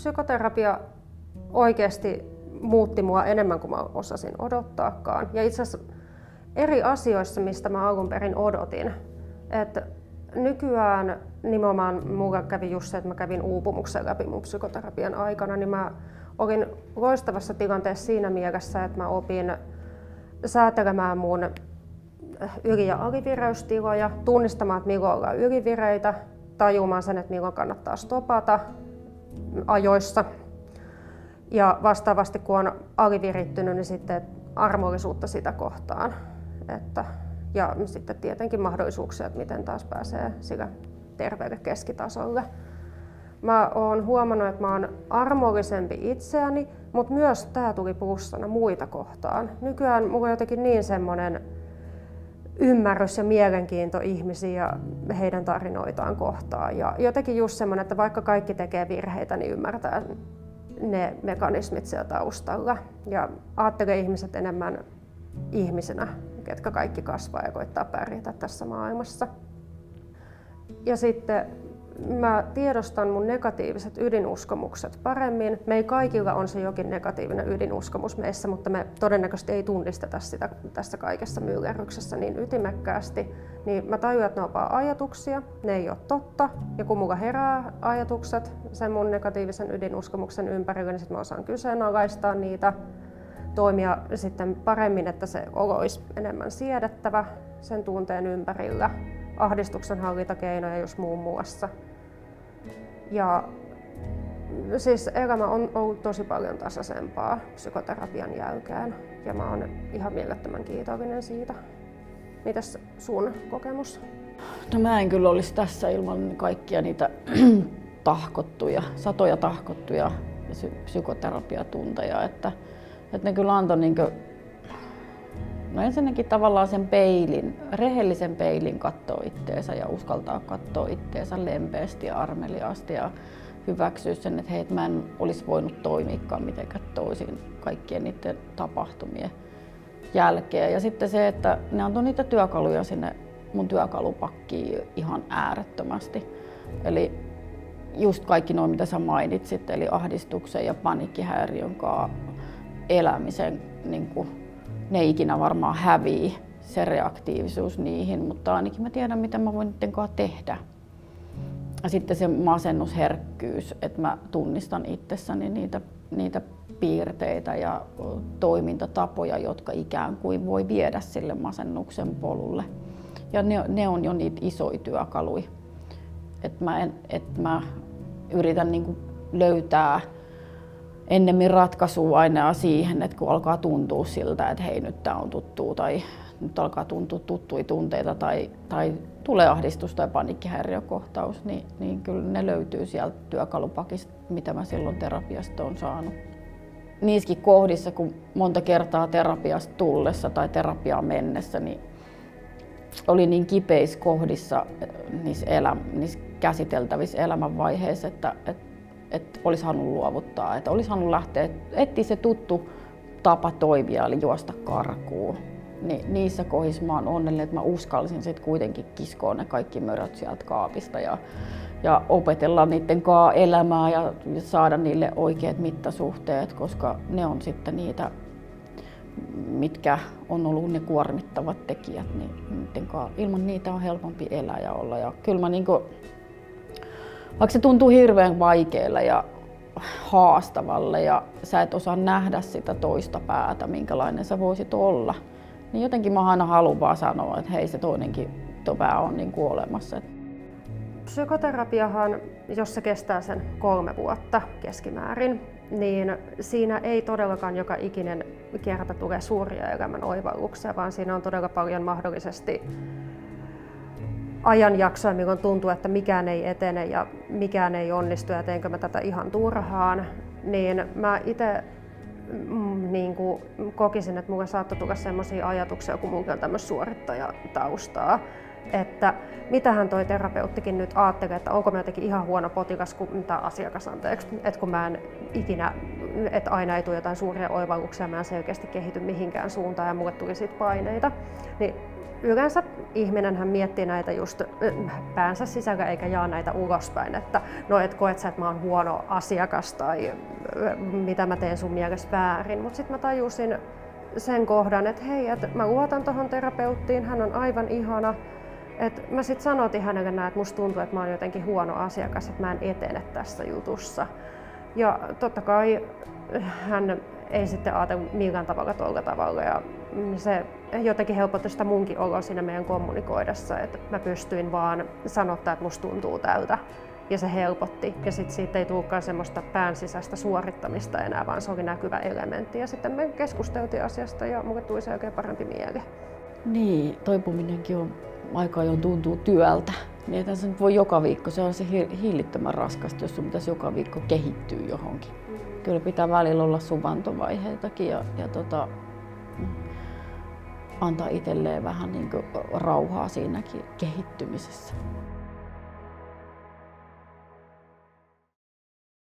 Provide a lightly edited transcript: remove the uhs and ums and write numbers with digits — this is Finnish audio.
psykoterapia oikeasti muutti mua enemmän kuin mä osasin odottaakaan. Ja itse asiassa eri asioissa, mistä mä alun perin odotin. Et nykyään nimenomaan mulla kävi just se, että mä kävin uupumuksen läpi mun psykoterapian aikana, niin mä olin loistavassa tilanteessa siinä mielessä, että mä opin säätelemään mun yli- ja alivireystiloja, tunnistamaan, että milloin ollaan ylivireitä, tajumaan sen, että milloin kannattaa stopata ajoissa. Ja vastaavasti kun on alivirittynyt, niin sitten armollisuutta sitä kohtaan. Ja sitten tietenkin mahdollisuuksia, että miten taas pääsee sillä terveelle keskitasolle. Mä oon huomannut, että mä oon armollisempi itseäni, mutta myös tää tuli plussana muita kohtaan. Nykyään mulla on jotenkin niin semmoinen ymmärrys ja mielenkiinto ihmisiä ja heidän tarinoitaan kohtaan. Ja jotenkin just semmoinen, että vaikka kaikki tekee virheitä, niin ymmärtää ne mekanismit siellä taustalla. Ja ajattelee ihmiset enemmän ihmisenä, ketkä kaikki kasvaa ja koittaa pärjätä tässä maailmassa. Ja sitten mä tiedostan mun negatiiviset ydinuskomukset paremmin. Meillä kaikilla on se jokin negatiivinen ydinuskomus meissä, mutta me todennäköisesti ei tunnisteta sitä tässä kaikessa myllerryksessä niin ytimekkäästi. Niin mä tajuan, että ne on vaan ajatuksia, ne ei ole totta. Ja kun mulla herää ajatukset sen mun negatiivisen ydinuskomuksen ympärillä, niin sit mä osaan kyseenalaistaa niitä, toimia sitten paremmin, että se olo olisi enemmän siedettävä sen tunteen ympärillä. Ahdistuksen hallintakeinoja just muun muassa. Ja siis elämä on ollut tosi paljon tasaisempaa psykoterapian jälkeen ja mä oon ihan mielettömän kiitollinen siitä. Mitäs sun kokemus? No mä en kyllä olisi tässä ilman kaikkia niitä satoja tahkottuja psykoterapiatunteja, että ne kyllä antoi no ensinnäkin tavallaan sen rehellisen peilin katsoa itteensä ja uskaltaa katsoa itteensä lempeästi ja armeliaasti ja hyväksyä sen, että hei, mä en olisi voinut toimiakaan mitenkään toisin kaikkien niiden tapahtumien jälkeen. Ja sitten se, että ne antoi niitä työkaluja sinne mun työkalupakkiin ihan äärettömästi. Eli just kaikki nuo, mitä sä mainitsit, eli ahdistuksen ja paniikkihäiriön kanssa elämisen, ne ei ikinä varmaan hävii, se reaktiivisuus niihin, mutta ainakin mä tiedän, mitä mä voin niiden kanssa tehdä. Ja sitten se masennusherkkyys, että mä tunnistan itsessäni niitä piirteitä ja toimintatapoja, jotka ikään kuin voi viedä sille masennuksen polulle. Ja ne on jo niitä isoja työkaluja. Mä yritän löytää ennemmin ratkaisua aina siihen, että kun alkaa tuntua siltä, että hei, nyt tää on tuttua tai nyt alkaa tuntua tuttuja tunteita tai tulee ahdistus tai paniikkihäiriökohtaus, niin kyllä ne löytyy sieltä työkalupakista, mitä mä silloin terapiasta olen saanut. Niissäkin kohdissa, kun monta kertaa terapiasta tullessa tai terapiaan mennessä, niin oli niin kipeissä kohdissa niissä käsiteltävissä elämänvaiheissa, että olisi halunnut luovuttaa, että olisi halunnut lähteä etsiä se tuttu tapa toimia, eli juosta karkuun. Niissä kohdissa mä oon onnellinen, että mä uskallisin sitten kuitenkin kiskoa ne kaikki möröt sieltä kaapista ja opetella niiden kanssa elämää ja saada niille oikeat mittasuhteet, koska ne on sitten niitä, mitkä on ollut ne kuormittavat tekijät, niin ilman niitä on helpompi elää ja olla. Ja kyllä mä vaikka se tuntuu hirveän vaikealle ja haastavalle ja sä et osaa nähdä sitä toista päätä, minkälainen sä voisit olla, niin jotenkin mä aina haluan vaan sanoa, että hei, se toinenkin pää on olemassa. Psykoterapiahan, jos se kestää sen 3 vuotta keskimäärin, niin siinä ei todellakaan joka ikinen kerta tule suuria elämän oivalluksia, vaan siinä on todella paljon mahdollisesti ajanjaksoa, milloin tuntuu, että mikään ei etene ja mikään ei onnistu ja teenkö mä tätä ihan turhaan, niin mä itse kokisin, että mulle saattoi tulla sellaisia ajatuksia, kun mulla on tämmöistä suorittajataustaa, että mitähän toi terapeuttikin nyt ajattelee, että onko mä jotenkin ihan huono potilas kuin tämä asiakas, anteeksi, että kun mä en ikinä, että aina ei tule jotain suuria oivalluksia, mä en selkeästi kehity mihinkään suuntaan ja mulle tuli siitä paineita. Niin yleensä ihminenhän miettii näitä just päänsä sisällä eikä jaa näitä ulospäin, että no et koet sä, että mä oon huono asiakas tai mitä mä teen sun mielestä väärin, mutta sitten mä tajusin sen kohdan, että hei, että mä luotan tohon terapeuttiin, hän on aivan ihana. Et mä sitten sanotin hänelle näin, että musta tuntuu, että mä oon jotenkin huono asiakas, että mä en etene tässä jutussa. Ja totta kai hän ei sitten ajatellut millään tavalla tuolla tavalla. Ja se jotenkin helpotti sitä munkin oloa siinä meidän kommunikoidessa, että mä pystyin vaan sanottaa, että musta tuntuu tältä. Ja se helpotti. Ja sitten siitä ei tullutkaan semmoista pään sisäistä suorittamista enää, vaan se oli näkyvä elementti. Ja sitten me keskusteltiin asiasta ja mulle tuli se oikein parempi mieli. Niin, toipuminenkin on aika ajoin tuntuu työltä. Niin että se nyt voi joka viikko, se on se hillittömän raskasta, jos sun pitäisi joka viikko kehittyä johonkin. Kyllä pitää välillä olla suvantovaiheitakin ja antaa itselleen vähän niin kuin rauhaa siinäkin kehittymisessä.